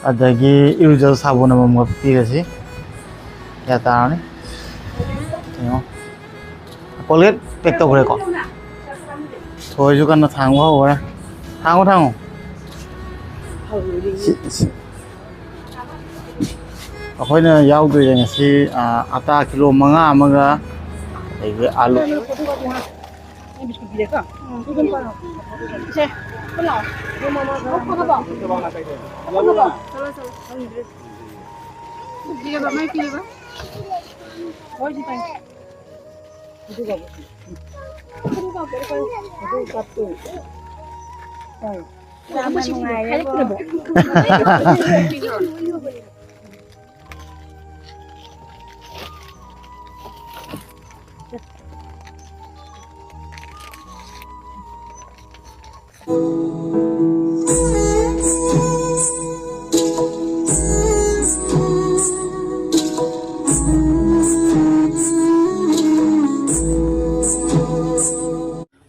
ꯑꯗꯒꯤ ꯏꯔꯨꯖ ꯁꯥꯄꯣꯟ ꯑꯃꯃꯝꯒ ꯄꯤꯔꯁꯤ ꯀꯌꯥ ꯇꯥꯔꯅꯤ ꯌꯦꯡꯉꯣ ꯀꯣꯜꯒꯦꯠ ꯄꯦꯛ ꯇꯧꯈ꯭ꯔꯦꯀꯣ ꯊꯣꯏꯁꯨ ꯀꯟꯅ ꯊꯥꯡꯕ ꯍꯧꯈ꯭ꯔꯦ ꯊꯥꯡꯉꯣ ꯑꯩꯈꯣꯏꯅ ꯌꯥꯎꯗꯣꯏꯁꯦ ꯉꯁꯤ ꯑꯇꯥ ꯀꯤꯂꯣ 5 ꯑꯃꯒ ꯑꯗꯒꯤ ꯑꯥꯂꯨ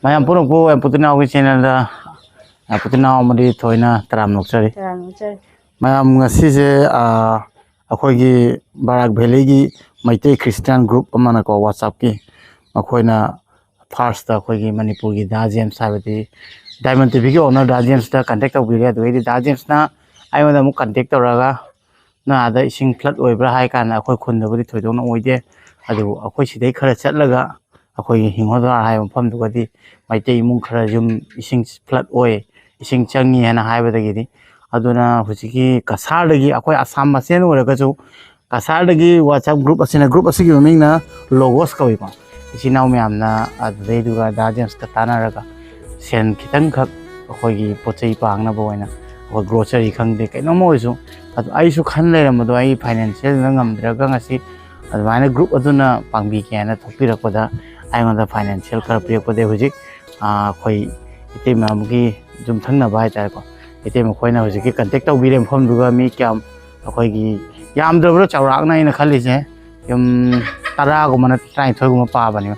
ꯃꯌꯥꯝ ꯄꯨꯔꯛꯄꯨ ꯄꯨꯇꯤꯅꯥꯎꯒꯤ ꯆꯦꯅꯦꯜꯗ ꯄꯨꯇꯤꯅꯥꯎ ꯑꯃꯗꯤ ꯊꯣꯏꯅ ꯇꯔꯥꯝ ꯅꯣꯛꯆꯔꯤ ꯃꯌꯥꯝ ꯉꯁꯤꯁꯦ ꯑꯩꯈꯣꯏꯒꯤ ꯕꯔꯥꯛ ꯚꯦꯂꯤꯒꯤ ꯃꯩꯇꯩ ꯈ꯭ꯔꯤꯁꯇꯤꯌꯥꯟ ꯒ꯭ꯔꯨꯞ ꯑꯃꯅꯀꯣ ꯋꯥꯆꯞꯀꯤ ꯃꯈꯣꯏꯅ ꯐꯥꯔꯁꯇ ꯑꯩꯈꯣꯏꯒꯤ ꯃꯅꯤꯄꯨꯔꯒꯤ ꯗꯥ ꯖꯦꯝꯁ ꯍꯥꯏꯕꯗꯤ ꯗꯥꯏꯃꯟ ꯇꯤꯚꯤꯒꯤ ꯑꯣꯅꯔ ꯗꯥ ꯖꯦꯝꯁꯇ ꯀꯟꯇꯦꯛ ꯇꯧꯕꯤꯔꯦ ꯑꯗꯨꯗꯩꯗꯤ ꯗꯥ ꯖꯦꯝꯁꯅ ꯑꯩꯉꯣꯟꯗ ꯑꯃꯨꯛ ꯀꯟꯇꯦꯛ ꯇꯧꯔꯒ ꯅꯣꯏ ꯏꯁꯤꯡ ꯐ꯭ꯂꯠ ꯑꯣꯏꯕ꯭ꯔꯥ ꯍꯥꯏ ꯀꯥꯟꯗ ꯑꯩꯈꯣꯏ ꯈꯨꯟꯗꯕꯨꯗꯤ ꯊꯣꯏꯗꯣꯛꯅ ꯑꯣꯏꯗꯦ ꯑꯗꯨꯕꯨ ꯑꯩꯈꯣꯏ ꯁꯤꯗꯩ ꯈꯔ ꯆꯠꯂꯒ ꯑꯩꯈꯣꯏꯒꯤ ꯍꯤꯡꯒꯣꯜꯗ꯭ꯋꯥꯔ ꯍꯥꯏꯕ ꯃꯐꯝꯗꯨꯒꯗꯤ ꯃꯩꯇꯩ ꯏꯃꯨꯡ ꯈꯔ ꯌꯨꯝ ꯏꯁꯤꯡ ꯐ꯭ꯂꯠ ꯑꯣꯏ ꯏꯁꯤꯡ ꯆꯪꯉꯤ ꯍꯥꯏꯅ ꯍꯥꯏꯕꯗꯒꯤꯗꯤ ꯑꯗꯨꯅ ꯍꯧꯖꯤꯛꯀꯤ ꯀꯁꯥꯔꯗꯒꯤ ꯑꯩꯈꯣꯏ ꯑꯁꯥꯝ ꯃꯁꯦꯟ ꯑꯣꯏꯔꯒꯁꯨ ꯀꯁꯥꯔꯗꯒꯤ ꯋꯥꯆꯞ ꯒ꯭ꯔꯨꯞ ꯑꯁꯤꯅ ꯒ꯭ꯔꯨꯞ ꯑꯁꯤꯒꯤ ꯃꯃꯤꯡꯅ ꯂꯣꯒꯣꯁ ꯀꯧꯏꯀꯣ ꯏꯆꯤꯜ ꯏꯅꯥꯎ ꯃꯌꯥꯝꯅ ꯑꯗꯨꯗꯩꯗꯨꯒ ꯗꯥ ꯖꯦꯝꯁꯀ ꯇꯥꯟꯅꯔꯒ ꯁꯦꯟ ꯈꯤꯇꯪꯈꯛ ꯑꯩꯈꯣꯏꯒꯤ ꯄꯣꯠ ꯆꯩ ꯄꯥꯡꯅꯕ ꯑꯣꯏꯅ ꯑꯩꯈꯣꯏ ꯒ꯭ꯔꯣꯁꯔꯤ ꯈꯪꯗꯦ ꯀꯩꯅꯣꯝꯃ ꯑꯣꯏꯔꯁꯨ ꯑꯗꯨ ꯑꯩꯁꯨ ꯈꯟ ꯂꯩꯔꯝꯕꯗꯣ ꯑꯩ ꯐꯥꯏꯅꯥꯟꯁꯤꯌꯦꯜꯅ ꯉꯝꯗ꯭ꯔꯒ ꯉꯁꯤ ꯑꯗꯨꯃꯥꯏꯅ ꯒ꯭ꯔꯨꯞ ꯑꯗꯨꯅ ꯄꯥꯡꯕꯤꯒꯦ ꯍꯥꯏꯅ ꯊꯣꯛꯄꯤꯔꯛꯄꯗ ꯑꯩꯉꯣꯟꯗ ꯐꯥꯏꯅꯥꯟꯁꯤꯌꯦꯜ ꯈꯔ ꯄꯤꯔꯛꯄꯗꯒꯤ ꯍꯧꯖꯤꯛ ꯑꯩꯈꯣꯏ ꯏꯇꯩꯃ ꯑꯃꯒꯤ ꯌꯨꯝꯊꯪꯅꯕ ꯍꯥꯏꯇꯥꯔꯦꯀꯣ ꯏꯇꯩꯃ ꯈꯣꯏꯅ ꯍꯧꯖꯤꯛꯀꯤ ꯀꯟꯇꯦꯛ ꯇꯧꯕꯤꯔꯦ ꯃꯐꯝꯗꯨꯒ ꯃꯤ ꯀꯌꯥꯝ ꯑꯩꯈꯣꯏꯒꯤ ꯌꯥꯝꯗ꯭ꯔꯕꯗ ꯆꯥꯎꯔꯥꯛꯅ ꯑꯩꯅ ꯈꯜꯂꯤꯁꯦ ꯌꯨꯝ 10 ꯅꯠꯇ꯭ꯔꯒ 19 ꯄꯥꯕꯅꯦꯕ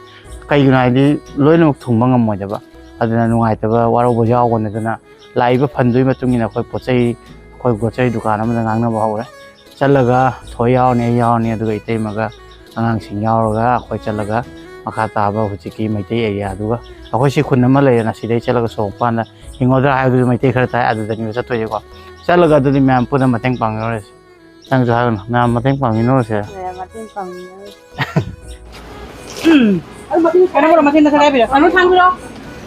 ꯀꯩꯒꯤꯅꯣ ꯍꯥꯏꯗꯤ ꯂꯣꯏꯅꯃꯛ ꯊꯨꯡꯕ ꯉꯝꯃꯣꯏꯗꯕ ꯑꯗꯨꯅ ꯅꯨꯡꯉꯥꯏꯇꯕ ꯋꯥꯔꯧꯕ ꯌꯥꯎꯒꯅꯤ ꯑꯗꯨꯅ ꯂꯥꯛꯏꯕ ꯐꯟꯗꯨꯒꯤ ꯃꯇꯨꯡ ꯏꯟꯅ ꯑꯩꯈꯣꯏ ꯄꯣꯠ ꯆꯩ ꯑꯩꯈꯣꯏ ꯒ꯭ꯔꯣꯁꯔꯤ ꯗꯨꯀꯥꯟ ꯑꯃꯗ ꯉꯥꯡꯅꯕ ꯍꯧꯔꯦ ꯆꯠꯂꯒ ꯊꯣꯏ ꯌꯥꯎꯔꯅꯤ ꯑꯩ ꯌꯥꯎꯔꯅꯤ ꯑꯗꯨꯒ ꯏꯇꯩꯃꯒ ꯑꯉꯥꯡꯁꯤꯡ ꯌꯥꯎꯔꯒ ꯑꯩꯈꯣꯏ ꯆꯠꯂꯒ ꯃꯈꯥ ꯇꯥꯕ ꯍꯧꯖꯤꯛꯀꯤ ꯃꯩꯇꯩ ꯑꯦꯔꯤꯌꯥꯗꯨꯒ ꯑꯩꯈꯣꯏ ꯁꯤ ꯈꯨꯟ ꯑꯃ ꯂꯩꯔꯦꯅ ꯁꯤꯗꯩ ꯆꯠꯂꯒ ꯁꯣꯔꯣꯛꯄꯥꯟꯗ ꯍꯤꯡꯒꯣꯜꯗ꯭ꯋꯥꯔ ꯍꯥꯏꯕꯗꯨꯁꯨ ꯃꯩꯇꯩ ꯈꯔ ꯇꯥꯏ ꯑꯗꯨꯗꯅꯦꯕ ꯆꯠꯇꯣꯏꯁꯦꯀꯣ ꯆꯠꯂꯒ ꯑꯗꯨꯗꯤ ꯃꯌꯥꯝ ꯄꯨꯟꯅ ꯃꯇꯦꯡ ꯄꯥꯡꯅꯔꯁꯤ ꯅꯪꯁꯨ ꯍꯥꯏꯒꯅꯨ ꯃꯌꯥꯝ ꯃꯇꯦꯡ ꯄꯥꯡꯃꯤꯟꯅꯔꯁꯦ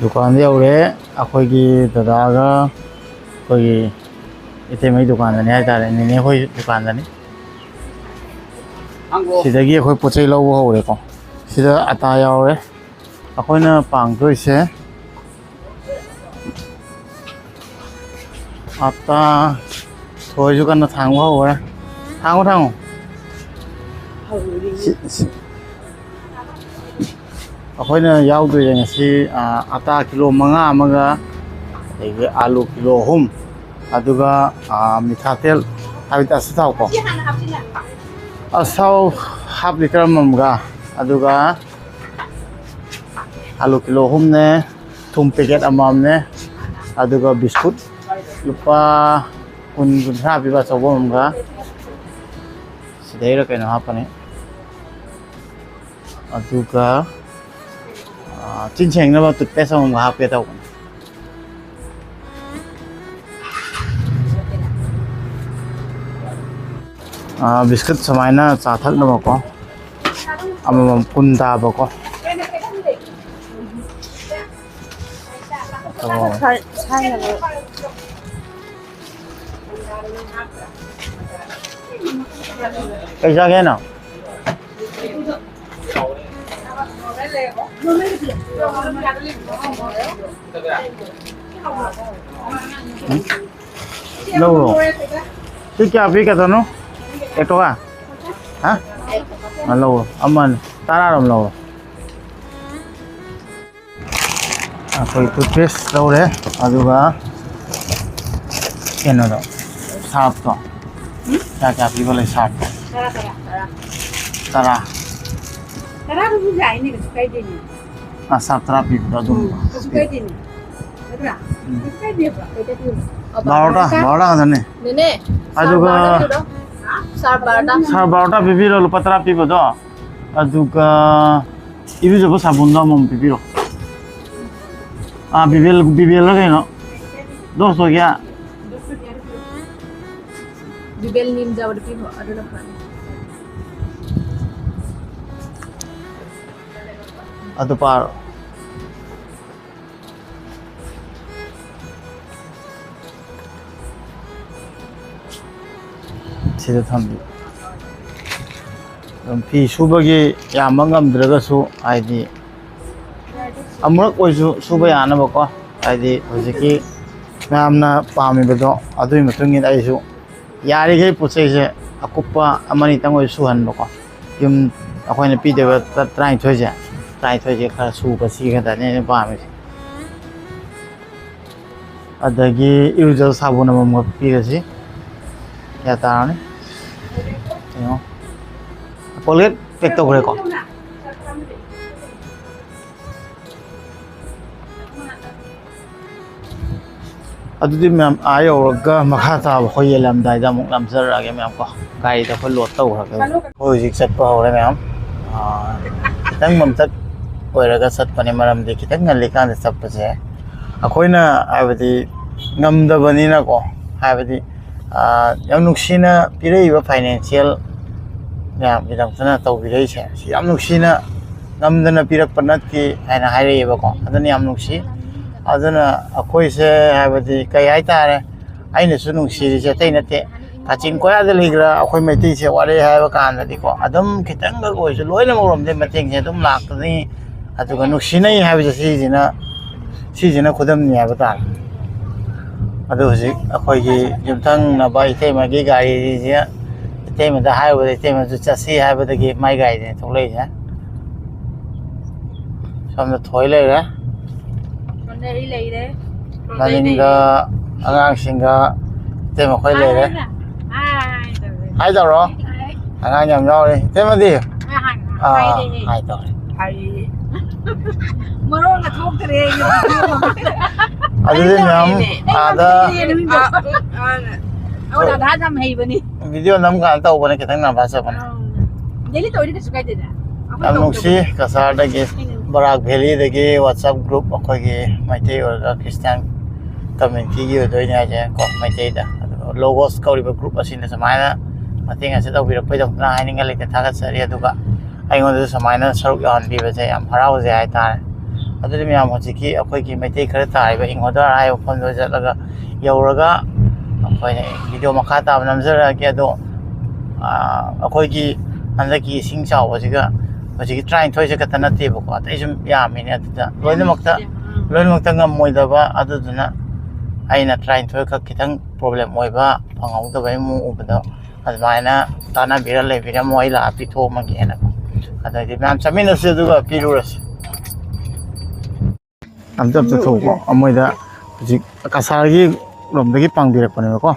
ꯗꯨꯀꯥꯟꯗ ꯌꯧꯔꯦ ꯑꯩꯈꯣꯏꯒꯤ ꯗꯗꯥꯒ ꯑꯩꯈꯣꯏꯒꯤ ꯏꯇꯩꯃꯩ ꯗꯨꯀꯥꯟꯗꯅꯤ ꯍꯥꯏꯇꯥꯔꯦ ꯅꯦꯅꯦ ꯑꯩꯈꯣꯏ ꯗꯨꯀꯥꯟꯗꯅꯤ ꯁꯤꯗꯒꯤ ꯑꯩꯈꯣꯏ ꯄꯣꯠ ꯆꯩ ꯂꯧꯕ ꯍꯧꯔꯦꯀꯣ ꯁꯤꯗ ꯑꯇꯥ ꯌꯥꯎꯔꯦ ꯑꯩꯈꯣꯏꯅ ꯄꯥꯡꯗꯣꯏꯁꯦ ꯑꯇꯥ ꯊꯣꯏꯁꯨ ꯀꯟꯅ ꯊꯥꯡꯕ ꯍꯧꯔꯦ ꯊꯥꯡꯉꯣ ꯑꯩꯈꯣꯏꯅ ꯌꯥꯎꯗꯣꯏꯁꯦꯉꯁꯤ ꯑꯇꯥ ꯀꯤꯂꯣ 5 ꯑꯃꯒ ꯑꯗꯒꯤ ꯑꯥꯂꯨ ꯀꯤꯂꯣ 3 ꯑꯗꯨꯒ ꯃꯤꯊꯥꯇꯦꯜ ꯍꯥꯏꯕꯗꯤ ꯑꯆꯥꯊꯥꯎ ꯀꯣ ꯑꯆꯥꯊꯥꯎ ½ ꯂꯤꯇꯔ ꯑꯃꯃꯝꯒ ꯑꯗꯨꯒ ꯑꯥꯂꯨ ꯀꯤꯂꯣ 3ꯅꯦ ꯊꯨꯝ ꯄꯦꯀꯦꯠ ꯑꯃꯃꯝꯅꯦ ꯑꯗꯨꯒ ꯕꯤꯁꯀꯨꯠ ꯂꯨꯄꯥ 20-30 ꯄꯤꯕ ꯑꯆꯧꯕ ꯑꯃꯒ ꯁꯤꯗꯩꯔ ꯀꯩꯅꯣ ꯍꯥꯞꯄꯅꯤ ꯑꯗꯨꯒ ꯆꯤꯟ ꯁꯦꯡꯅꯕ ꯇꯨꯠꯄꯦꯁ ꯑꯃꯃꯝꯒ ꯍꯥꯞꯀꯦ ꯇꯧꯕꯅꯤ ꯕꯤꯁꯀꯨꯠ ꯁꯨꯃꯥꯏꯅ ꯆꯥ ꯊꯛꯅꯕꯀꯣ ꯑꯃꯃꯝ 10 ꯇꯥꯕꯀꯣ kay sa akin, no? Lâu rồi. Thế kya phi ka no? Ito ka? Ha? Lâu rồi. Aman. Tara ram lâu rồi. Ako'y toothpaste lâu đấy. Aduga. Ano daw? Sarap to. Kya phi ko lang sarap. Tara. Tara ko buhay ni kasukay din. Sarap terapi dadum. Kasukay din. Tara. Kasukay din ba? Bawa dah, ada ni. Nenek. aduga Sarbarda. sarbarta pipiro lupa tara pipo do aduga ibu jabo sabun do mom pipiro bibel lagi no dos ho gya Bibel nim jawad pipo adu na pan. adu par sida thambi pi subagi yamma ngamdragasu aidi amurak oisu suba yana bako aidi hojiki namna pami bedo adui matungi aisu yari gai puchai je akuppa amani tangoi suhan bako yum akoina pi deba trai thoje khara su basi ga da ne pami adagi irujal sabuna mom pi gasi ya tarani yo Colgate pek to ko adudi ma'am ayo ga makha ta ko yelam dai da muk lam sar age ma'am ko gai da ko lot to ha ko jik sat pa hore ma'am tang mam tak oiraga sat pani maram de kitang ngali kan da sap se akoina abadi ngam da bani na ko abadi yang nuksina pirei ba financial ya bidang sana tau birei se si am nuksina namdana pirak panat ki aina hairei ba ko adani am nuksi adana akoi se habadi kai ai tare aina su nuksi se tai nate kachin ko ya de ligra akoi mai ti se ware ha ba kan da di ko adam kitang ga ko se loina mo rom de mateng se dum lak ni atu ga nuksina i ha ba si jina khudam ni ha ba ta adu ji akoi gi jumthang na ba ite ma gi gari ji ite ma da hai ba ite ma ju chasi hai ba da gi mai gai de thok lei ja samna thoi lei ra Dari lei de. naninga angang singa ite ma khoi lei ra hai da ro angang nyam nhau đi ite ma di hai to Hai. Maro na thok tare. adu din nam ada Ora da jam hei bani. video nam ka tau bane kitang na basa bane Daily tori ka sukai de na. am nuksi kasar da ge barak valley da ge whatsapp group akhoi ge maitei or christian community gi doi nya je ko maitei da logos kauri ba group asin samaina mating ase tau birak pai dok na hai ninga le ka thaga sari aduga ai ngon da samaina saruk yan bi ba je am harau je ai ta aduri mi am hoji ki akhoi gi maitei khara tai ba ingoda ai phone do jatlaga yauraga akhoi video makha ta namjara ge do akhoi gi andaki sing chau ba jiga hoji try thoi se katana te ba ko tai sum ya mi ne ata loina makta ngam moi da ba adu duna aina try thoi ka kitang problem moi ba phangau da bai mu u ba da admaina tana bira le bira moi la pi tho ma ge na ada di nam chamina se du ga pi ru ras am tam to tho ko amoi da hoji kasar gi rom da gi pang bira pa ne ko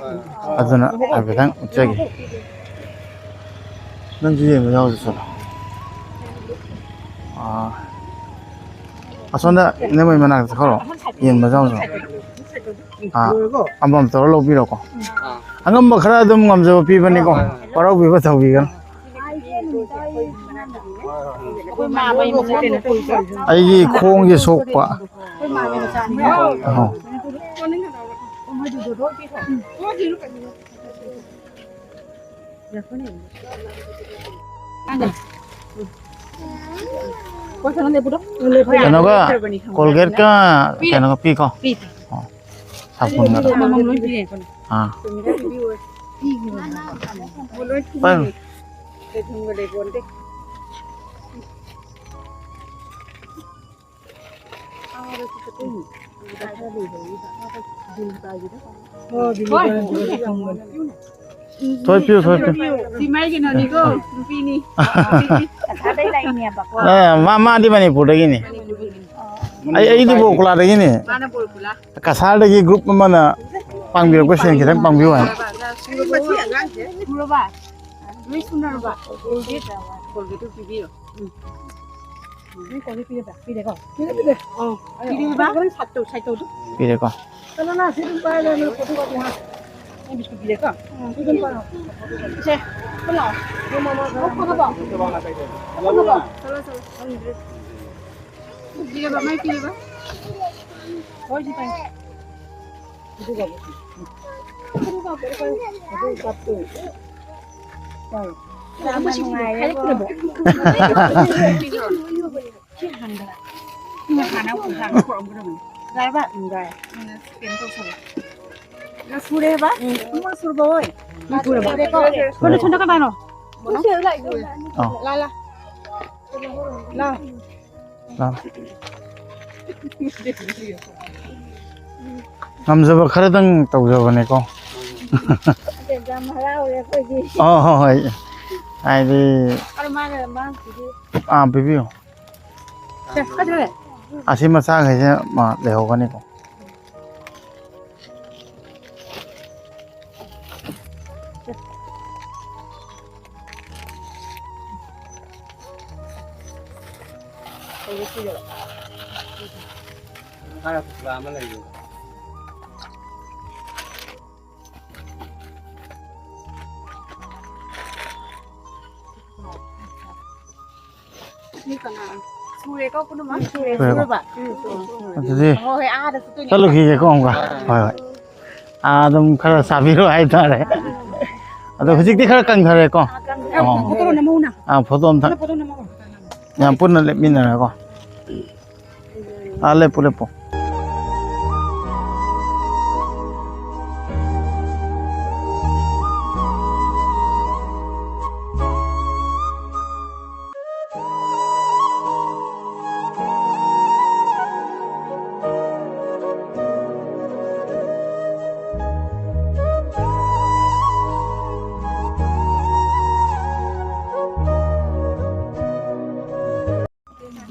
aduna abidang uchagi nang ji me yaw so asonda ne mai mana ka khoro yen ma jaw so ambam to lo bi ro ko angam ba khara dum ngam jo pi bani ko parau bi ba thau bi gan ai gi khong gi sok pa Kano ka Colgate ka kano ka pi ko sabun na pan thôi piu Si mai ke nani ko pi ni. Ada lai ni apa ko. mama di mana pun lagi ni ai di bawah kula lagi ni Mana bol pula. kasar lagi grup mana panggil ko siang kita panggil kan Sulo ba. Ni sunar ba. Colgate tu pi bio. Ni colgate pi ba. Pi de ko. Pi de. Oh. Pi de ba. Kan satu tu. pilih ko Kalau nasi tu bayar ni foto ko ha. 이 비스킷 비례가. 이건 봐요. 이제 끊어. 하나 봐. 하나 봐. 이게 봐, 많이 비례가. 거의 다. 이거가 뭐? 이거가 뭐라고? 이거 값도. làm ăn ngoài đấy cô chứ hàng đó nhưng mà hàng nào cũng hàng của ông rồi gái bạn gái tiền câu sầu nó phu đây bác không có phu bôi nó phu đây con con chân nó các bạn rồi nó chơi lại rồi la la la 남자가 카르당 떠오르네 거 어 아이디 아 비비요 자 가져래 아시마 싸가 이제 막 레오가네 거 수레 거꾸로 막 수레 봐. 어디 어, 아, 됐어. 또 살로 기게 건가 헐 아좀 카라 사비로 아이다래 아도 후직디 카라 깡다래 거 거꾸로 넘어오나. 아 보돔 다 거꾸로 넘어가. 그냥 뿌는 랩미나 거 알레 뿌레뽀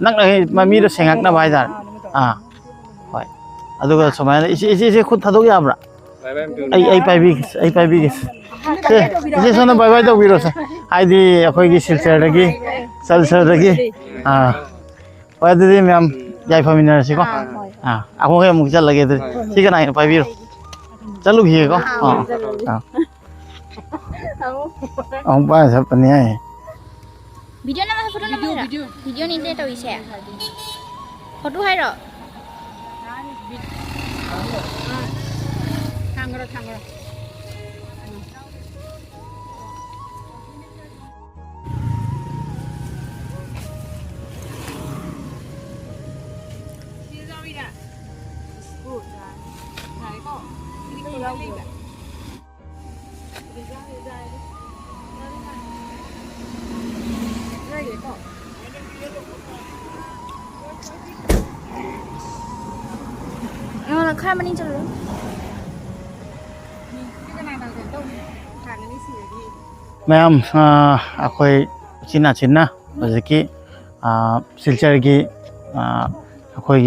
nắc này mà mi nó sẽ ngắc nó bài ra à vậy à tôi có số máy 이제 곧 타독이 아브라 ai 바이비 이제 손은 바이바이도 위로서 아이디 거기 실체라기 살살하기 아 와드디 면 야이파미나시고 아 아고 그냥 묵 잘라게 돼 시간 아니 바이비로 잘로 기고 ông ba sắp bên này video nama photo nama video ni dia tahu isi photo hai ro 탕으로. nó khai mà đi cho luôn ma'am अखोई चिन्ना हजिकी सिलचर की अखोई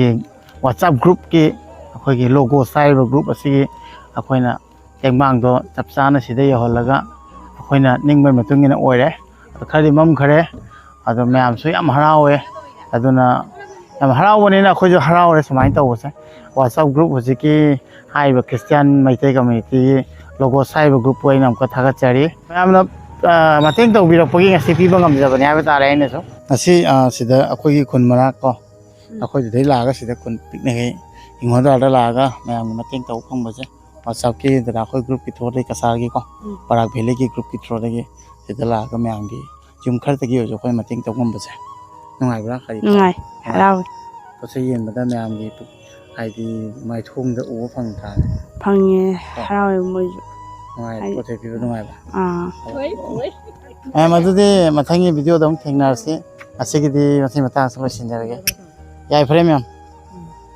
WhatsApp group की अखोई लोगो साइब group असी अखोइना टेंबांग दो चप चाना सिदे यहलगा अखोइना निंगबे मतुंगिना ओइरे खरी मम खरे अदो मैम सु याम हरावे अदुना याम हरावनिना अखोइ हरावरे समाइन तवसे WhatsApp ग्रुप हजिकी हाइबा क्रिश्चियन मैते कम्युनिटी लोगो साइब ग्रुप ओइना हमको थागतचारी मैमना mateng tawbirapagi ngasi piba ngamjabani haiba tare ainasu asi sida akhoi khun mara ko akhoi dei laga sida khun picnic he inghoda da laga mayam mateng taw phangbaje WhatsApp ki da akhoi group ki thore kasar gi ko parak valley ki group ki thore gi sida laga mayam gi jum khar tagi jo khoi mateng taw ngambaje nungai bra khari nungai haraw pose yen bada mayam gi haidi mai thung da u phang ta phangye haraw mo nungai pose piba nungai ba 아 마두디 마탕이 비디오 동 텍나르시 아시기디 마치 마탕 서로 신자르게 야이 프레미엄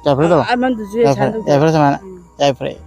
야 프레도 알만두지 야 프레 야이 프레